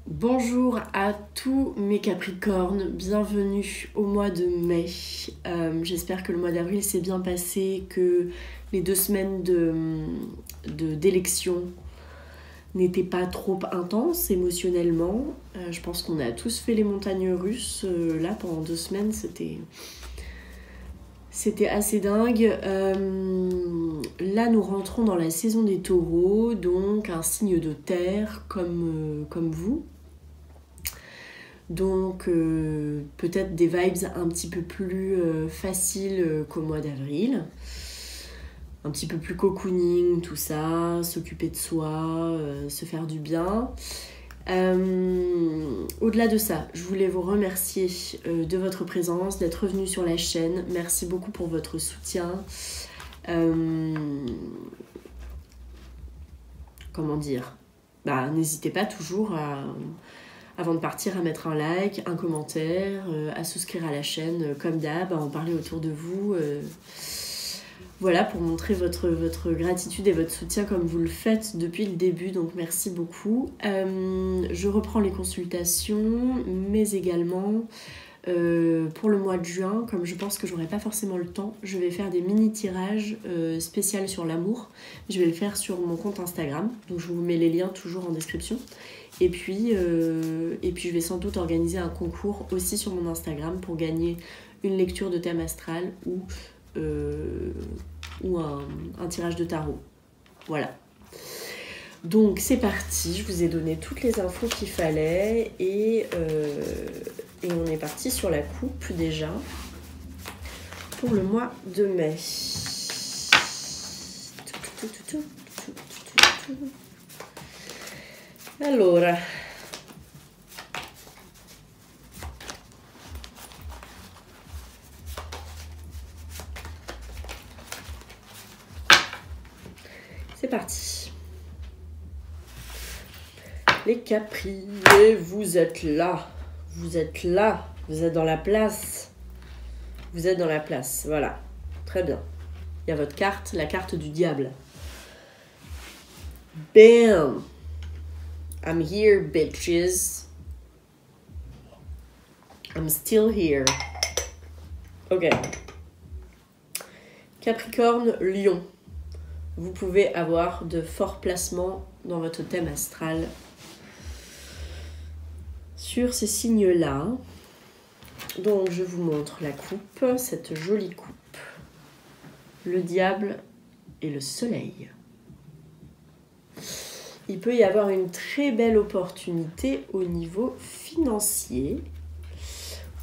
Bonjour à tous mes Capricornes, bienvenue au mois de mai. J'espère que le mois d'avril s'est bien passé, que les 2 semaines d'élection n'étaient pas trop intenses émotionnellement. Je pense qu'on a tous fait les montagnes russes là pendant 2 semaines, c'était assez dingue. Là, nous rentrons dans la saison des taureaux, donc un signe de terre comme vous. Donc peut-être des vibes un petit peu plus faciles qu'au mois d'avril. Un petit peu plus cocooning, tout ça, s'occuper de soi, se faire du bien. Au-delà de ça, je voulais vous remercier de votre présence, d'être revenu sur la chaîne. Merci beaucoup pour votre soutien. Comment dire ? N'hésitez pas toujours avant de partir à mettre un like, un commentaire, à souscrire à la chaîne comme d'hab, à en parler autour de vous. Voilà, pour montrer votre gratitude et votre soutien comme vous le faites depuis le début, donc merci beaucoup. Je reprends les consultations, mais également pour le mois de juin, comme je pense que j'aurai pas forcément le temps, je vais faire des mini tirages spéciaux sur l'amour. Je vais le faire sur mon compte Instagram, donc je vous mets les liens toujours en description. Et puis je vais sans doute organiser un concours aussi sur mon Instagram pour gagner une lecture de thème astral ou un tirage de tarot. Voilà. Donc c'est parti, je vous ai donné toutes les infos qu'il fallait et on est parti sur la coupe déjà pour le mois de mai. Allora, c'est parti. Les Capris, vous êtes là. Vous êtes là. Vous êtes dans la place. Vous êtes dans la place. Voilà. Très bien. Il y a votre carte, la carte du diable. Bam! I'm here, bitches. I'm still here. Ok. Capricorne, Lion. Vous pouvez avoir de forts placements dans votre thème astral sur ces signes-là. Donc, je vous montre la coupe, cette jolie coupe. Le diable et le soleil. Il peut y avoir une très belle opportunité au niveau financier,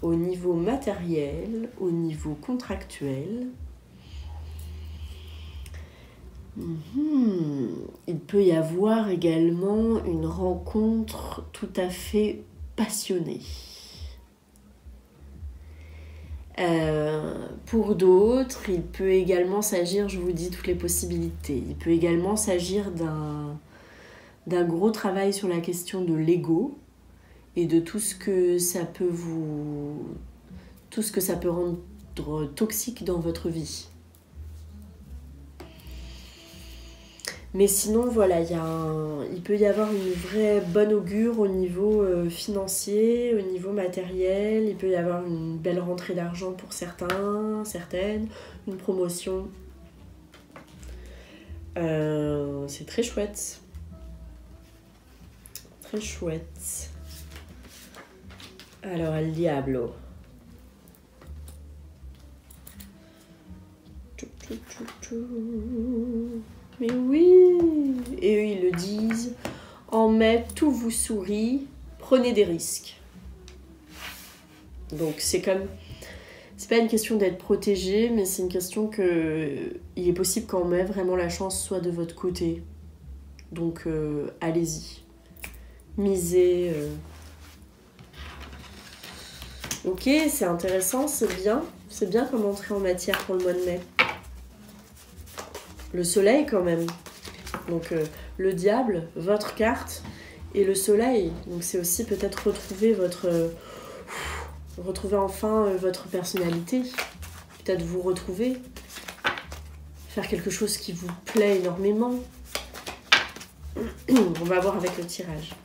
au niveau matériel, au niveau contractuel. Il peut y avoir également une rencontre tout à fait passionnée. Pour d'autres, il peut également s'agir, je vous dis toutes les possibilités, il peut également s'agir d'un gros travail sur la question de l'ego et de tout ce que ça peut rendre toxique dans votre vie. Mais sinon, voilà, il peut y avoir une vraie bonne augure au niveau financier, au niveau matériel. Il peut y avoir une belle rentrée d'argent pour certains, certaines, une promotion. C'est très chouette. Très chouette. Alors, El Diablo. Mais oui! Et eux, ils le disent. En mai, tout vous sourit. Prenez des risques. Donc, c'est pas une question d'être protégé, mais c'est une question que il est possible qu'en mai, vraiment, la chance soit de votre côté. Donc, allez-y. Misez. Ok, c'est intéressant, c'est bien. C'est bien comme entrée en matière pour le mois de mai. Le soleil quand même. Donc le diable, votre carte, et le soleil. Donc c'est aussi peut-être retrouver enfin votre personnalité. Peut-être vous retrouver. Faire quelque chose qui vous plaît énormément. On va voir avec le tirage.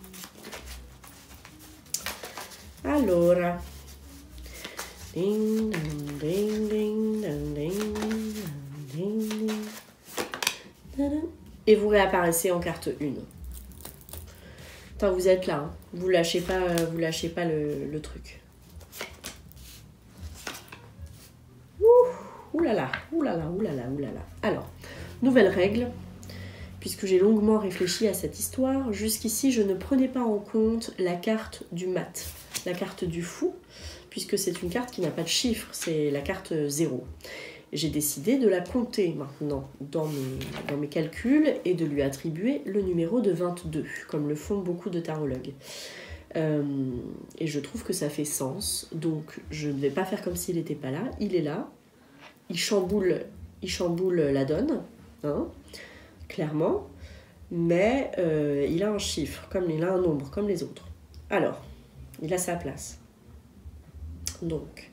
Allora. Ding, ding, ding, ding, ding, ding, ding, ding. Et vous réapparaissez en carte 1. Tant que vous êtes là, hein. Vous lâchez pas le truc. Ouh là là, ouh là là, ouh là là, ouh là là. Alors, nouvelle règle. Puisque j'ai longuement réfléchi à cette histoire, jusqu'ici je ne prenais pas en compte la carte du mat, la carte du fou, puisque c'est une carte qui n'a pas de chiffre, c'est la carte 0. J'ai décidé de la compter maintenant dans mes calculs et de lui attribuer le numéro de 22, comme le font beaucoup de tarologues. Et je trouve que ça fait sens, donc je ne vais pas faire comme s'il n'était pas là, il est là, il chamboule la donne, hein, clairement, mais il a un chiffre, comme il a un nombre, comme les autres. Alors, il a sa place. Donc,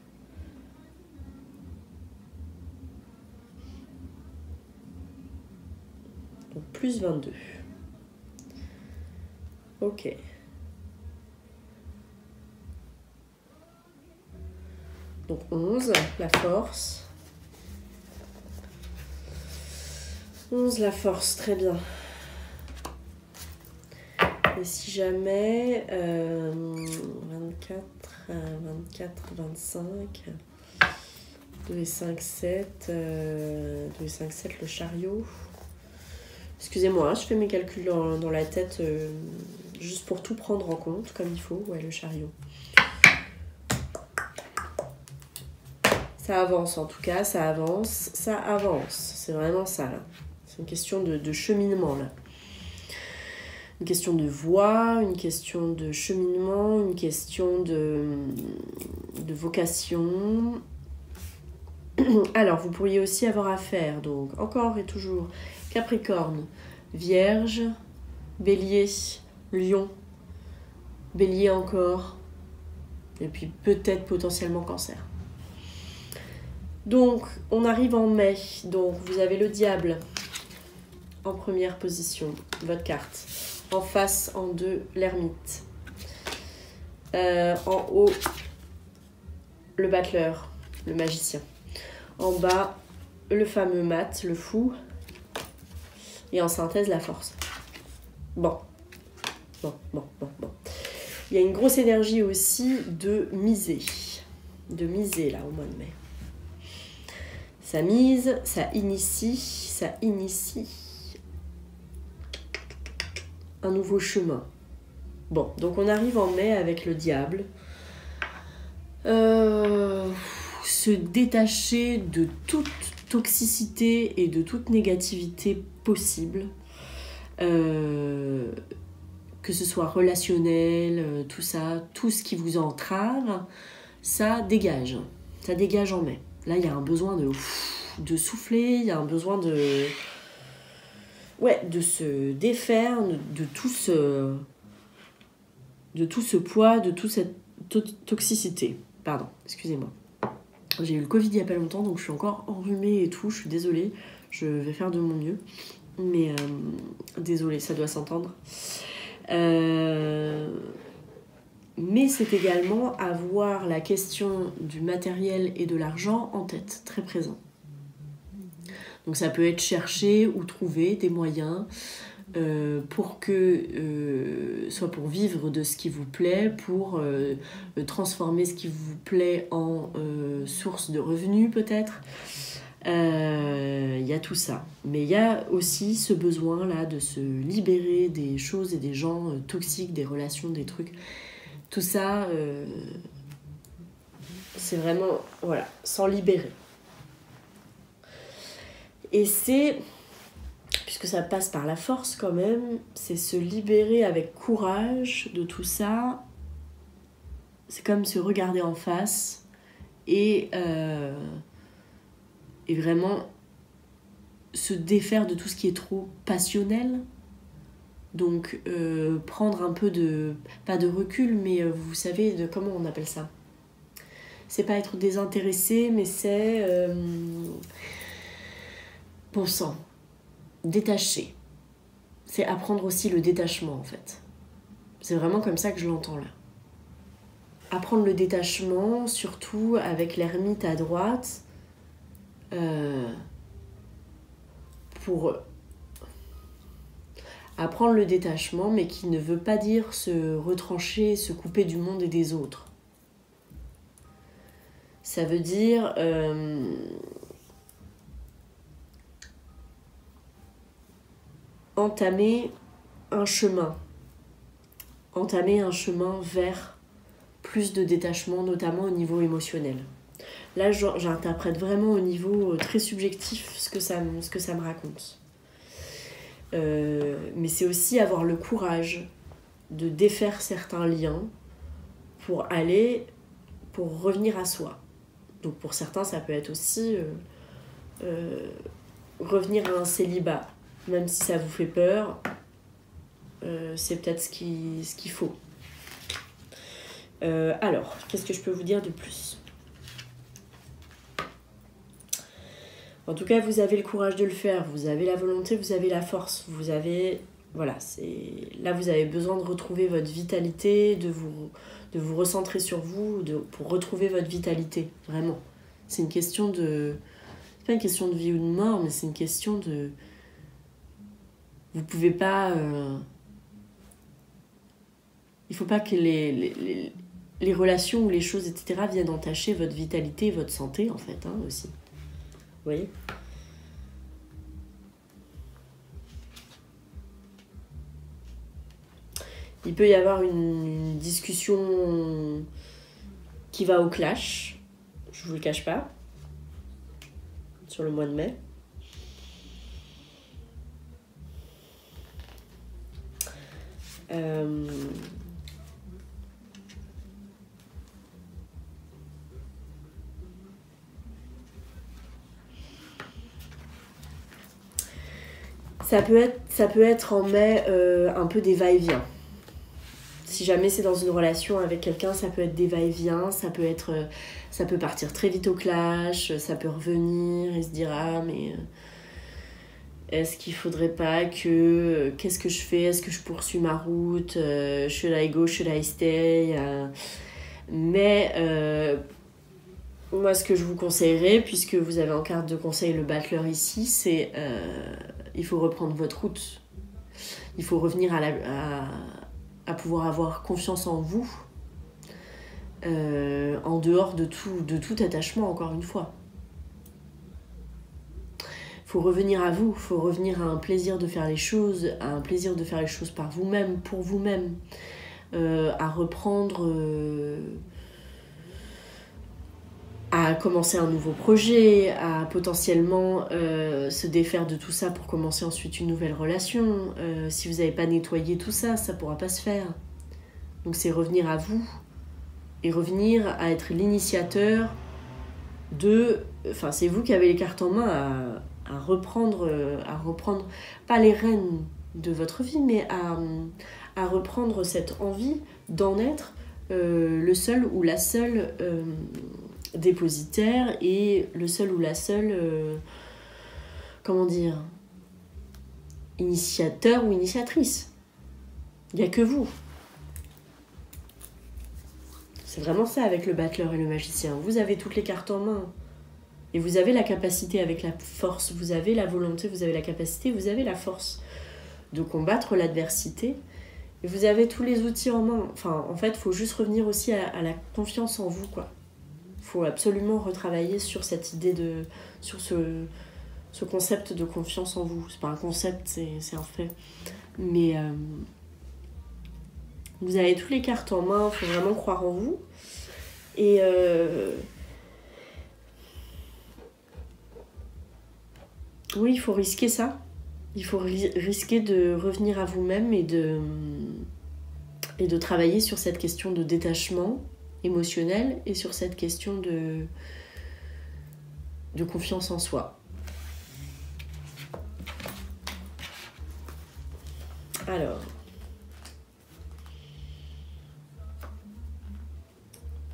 plus 22. Ok. Donc 11, la force. 11, la force, très bien. Et si jamais 24, 25, 2 et 5, 7, 2 et 5, 7, le chariot. Excusez-moi, je fais mes calculs dans la tête juste pour tout prendre en compte comme il faut. Ouais, le chariot. Ça avance en tout cas, ça avance. C'est vraiment ça là. C'est une question de cheminement là. Une question de voie, une question de cheminement, une question de vocation. Alors, vous pourriez aussi avoir affaire, donc, encore et toujours, Capricorne, Vierge, Bélier, Lion, Bélier encore, et puis peut-être potentiellement Cancer. Donc, on arrive en mai, donc vous avez le diable en première position, votre carte. En face, en 2, l'ermite. En haut, le battleur, le magicien. En bas, le fameux mat, le fou. Et en synthèse, la force. Bon. Il y a une grosse énergie aussi de miser. De miser, là, au mois de mai. Ça mise, ça initie un nouveau chemin. Bon, donc on arrive en mai avec le diable. Se détacher de toute toxicité et de toute négativité possible. Que ce soit relationnel, tout ça, tout ce qui vous entrave, ça dégage. Ça dégage en mai. Là, il y a un besoin de souffler, il y a un besoin de se défaire de tout ce poids, de toute cette toxicité. Pardon, excusez-moi. J'ai eu le Covid il n'y a pas longtemps, donc je suis encore enrhumée et tout, je suis désolée. Je vais faire de mon mieux. Mais désolée, ça doit s'entendre. Mais c'est également avoir la question du matériel et de l'argent en tête, très présent. Donc ça peut être chercher ou trouver des moyens pour que, soit pour vivre de ce qui vous plaît, pour transformer ce qui vous plaît en source de revenus peut-être. Y a tout ça. Mais il y a aussi ce besoin-là de se libérer des choses et des gens toxiques, des relations, des trucs. Tout ça, c'est vraiment, voilà, s'en libérer. Et c'est, puisque ça passe par la force quand même, c'est se libérer avec courage de tout ça. C'est comme se regarder en face et vraiment se défaire de tout ce qui est trop passionnel. Donc prendre un peu de, pas de recul, mais vous savez, de comment on appelle ça ? C'est pas être désintéressé, mais c'est... bon sang, détaché. C'est apprendre aussi le détachement en fait. C'est vraiment comme ça que je l'entends là. apprendre le détachement, surtout avec l'ermite à droite, pour apprendre le détachement, mais qui ne veut pas dire se retrancher, se couper du monde et des autres. Ça veut dire entamer un chemin vers plus de détachement, notamment au niveau émotionnel. Là, j'interprète vraiment au niveau très subjectif ce que ça me raconte. Mais c'est aussi avoir le courage de défaire certains liens pour revenir à soi. Donc pour certains, ça peut être aussi revenir à un célibat. Même si ça vous fait peur, c'est peut-être ce qu'il faut. Alors, qu'est-ce que je peux vous dire de plus ? En tout cas, vous avez le courage de le faire, vous avez la volonté, vous avez la force, vous avez... Voilà, là vous avez besoin de retrouver votre vitalité, de vous recentrer sur vous, pour retrouver votre vitalité, vraiment. C'est une question de... C'est pas une question de vie ou de mort, mais c'est une question de... Vous pouvez pas... Il faut pas que les relations ou les choses, etc. viennent entacher votre vitalité et votre santé, en fait, hein, aussi. Vous voyez ? Il peut y avoir une discussion qui va au clash, je vous le cache pas, sur le mois de mai. Ça peut être en mai un peu des va-et-vient. Si jamais c'est dans une relation avec quelqu'un, ça peut être des va-et-vient, ça peut partir très vite au clash, ça peut revenir et se dire « Ah, mais est-ce qu'il faudrait pas que... Qu'est-ce que je fais? Est-ce que je poursuis ma route? Should I go? Should I stay ?» Mais moi, ce que je vous conseillerais, puisque vous avez en carte de conseil le battleur ici, c'est il faut reprendre votre route. Il faut revenir à pouvoir avoir confiance en vous, en dehors de tout attachement, encore une fois. Il faut revenir à vous, il faut revenir à un plaisir de faire les choses, par vous-même, pour vous-même, à reprendre... à commencer un nouveau projet, à potentiellement se défaire de tout ça pour commencer ensuite une nouvelle relation. Si vous n'avez pas nettoyé tout ça, ça ne pourra pas se faire. Donc c'est revenir à vous et revenir à être l'initiateur de... Enfin, c'est vous qui avez les cartes en main à reprendre, pas les rênes de votre vie, mais à reprendre cette envie d'en être le seul ou la seule... dépositaire et le seul ou la seule initiateur ou initiatrice. Il n'y a que vous. C'est vraiment ça avec le battleur et le magicien. Vous avez toutes les cartes en main et vous avez la capacité avec la force, vous avez la volonté, vous avez la capacité, vous avez la force de combattre l'adversité et vous avez tous les outils en main. Enfin, en fait, il faut juste revenir aussi à la confiance en vous, quoi. Il faut absolument retravailler sur cette idée sur ce concept de confiance en vous. C'est pas un concept, c'est un fait. Mais vous avez toutes les cartes en main, il faut vraiment croire en vous. Et oui, il faut risquer ça. Il faut risquer de revenir à vous-même et de travailler sur cette question de détachement émotionnel et sur cette question de confiance en soi. Alors,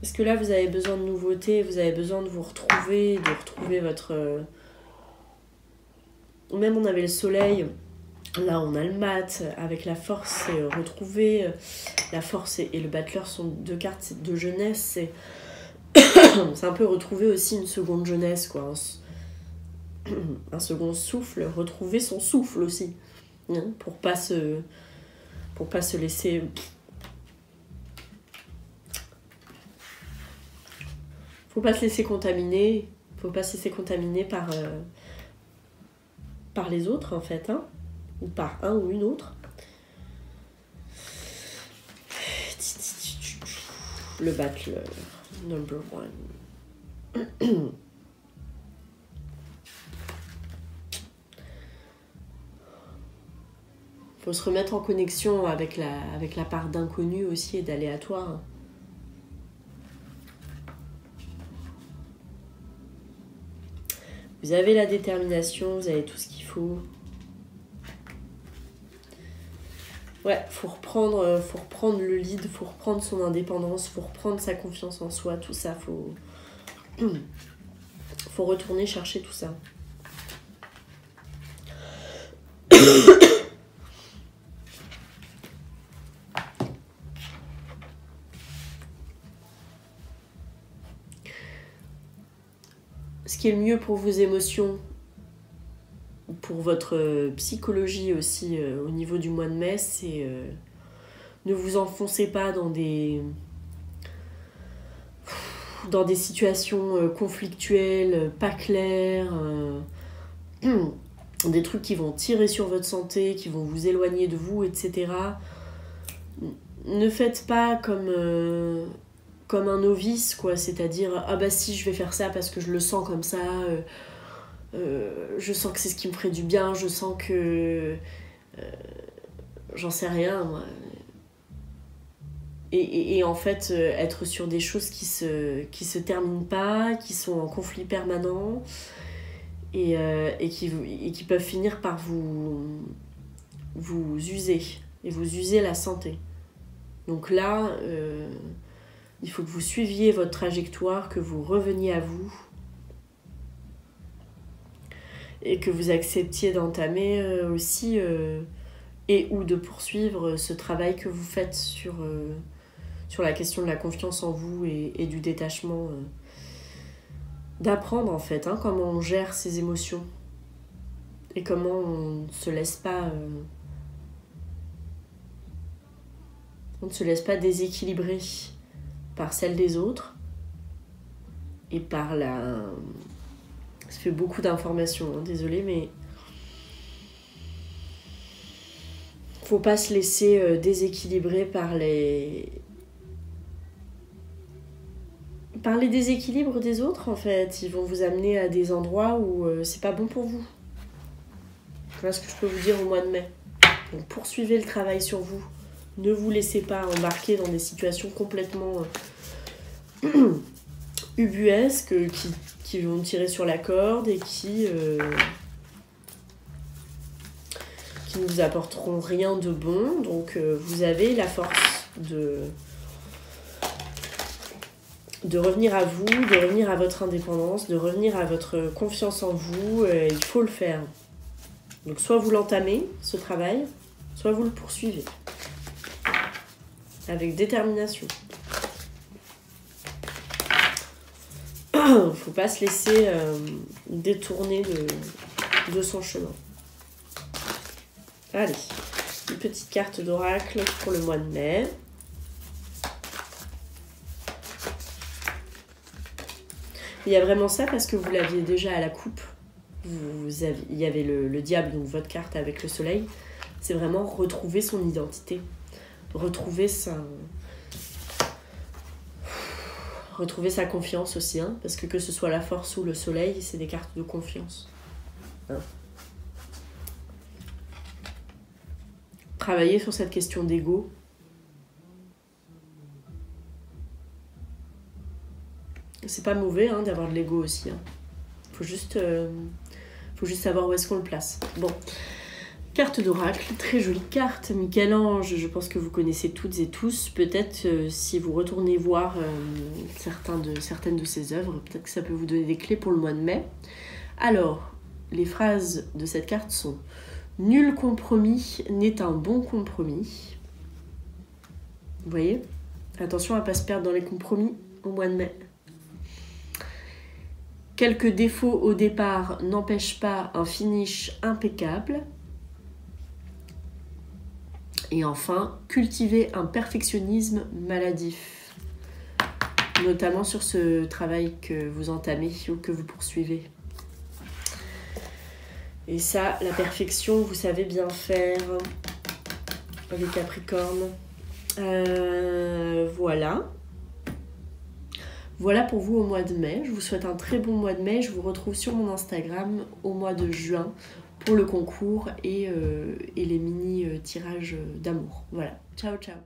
est-ce que là vous avez besoin de nouveautés, vous avez besoin de vous retrouver, votre... Même on avait le soleil Là, on a le mat avec la force et retrouver. La force et le battleur sont deux cartes de jeunesse. C'est un peu retrouver aussi une seconde jeunesse, quoi. Un second souffle, retrouver son souffle aussi. Hein, pour pas se laisser. Faut pas se laisser contaminer. Faut pas se laisser contaminer par les autres, en fait. Hein, ou par un ou une autre. Le battleur, number 1. Faut se remettre en connexion avec la part d'inconnu aussi et d'aléatoire. Vous avez la détermination, vous avez tout ce qu'il faut. Ouais, faut reprendre le lead, faut reprendre son indépendance, faut reprendre sa confiance en soi, tout ça, faut retourner chercher tout ça. Ce qui est le mieux pour vos émotions, pour votre psychologie aussi au niveau du mois de mai, c'est ne vous enfoncez pas dans des situations conflictuelles, pas claires, des trucs qui vont tirer sur votre santé, qui vont vous éloigner de vous, etc. Ne faites pas comme un novice, quoi, c'est-à-dire ah bah si je vais faire ça parce que je le sens comme ça, je sens que c'est ce qui me ferait du bien, je sens que j'en sais rien moi. Et en fait être sur des choses qui se terminent pas, qui sont en conflit permanent et qui peuvent finir par vous user et vous user la santé. Donc là il faut que vous suiviez votre trajectoire, que vous reveniez à vous et que vous acceptiez d'entamer aussi et ou de poursuivre ce travail que vous faites sur la question de la confiance en vous et du détachement. D'apprendre en fait comment on gère ses émotions et comment on ne se laisse pas déséquilibrer par celle des autres et par la... Ça fait beaucoup d'informations, désolée, mais faut pas se laisser déséquilibrer par les déséquilibres des autres en fait. Ils vont vous amener à des endroits où c'est pas bon pour vous. Voilà ce que je peux vous dire au mois de mai. Donc poursuivez le travail sur vous. Ne vous laissez pas embarquer dans des situations complètement ubuesques qui vont tirer sur la corde et qui ne vous apporteront rien de bon. Donc vous avez la force de revenir à vous, de revenir à votre indépendance, de revenir à votre confiance en vous. Il faut le faire. Donc soit vous l'entamez, ce travail, soit vous le poursuivez. Avec détermination. Faut pas se laisser détourner de son chemin. Allez, une petite carte d'oracle pour le mois de mai. Il y a vraiment ça parce que vous l'aviez déjà à la coupe. Il y avait le diable, donc votre carte avec le soleil. C'est vraiment retrouver son identité. Retrouver sa confiance aussi, parce que ce soit la force ou le soleil, c'est des cartes de confiance. Travailler sur cette question d'ego. C'est pas mauvais d'avoir de l'ego aussi. Faut juste savoir où est-ce qu'on le place. Bon. Carte d'oracle, très jolie carte. Michel-Ange, je pense que vous connaissez toutes et tous. Peut-être si vous retournez voir certaines de ses œuvres, peut-être que ça peut vous donner des clés pour le mois de mai. Alors, les phrases de cette carte sont: Nul compromis n'est un bon compromis. Vous voyez? Attention à ne pas se perdre dans les compromis au mois de mai. Quelques défauts au départ n'empêchent pas un finish impeccable. Et enfin, cultiver un perfectionnisme maladif, notamment sur ce travail que vous entamez ou que vous poursuivez. Et ça, la perfection, vous savez bien faire, les Capricornes. Voilà. Voilà pour vous au mois de mai. Je vous souhaite un très bon mois de mai. Je vous retrouve sur mon Instagram au mois de juin pour le concours et les mini tirages d'amour. Voilà. Ciao, ciao.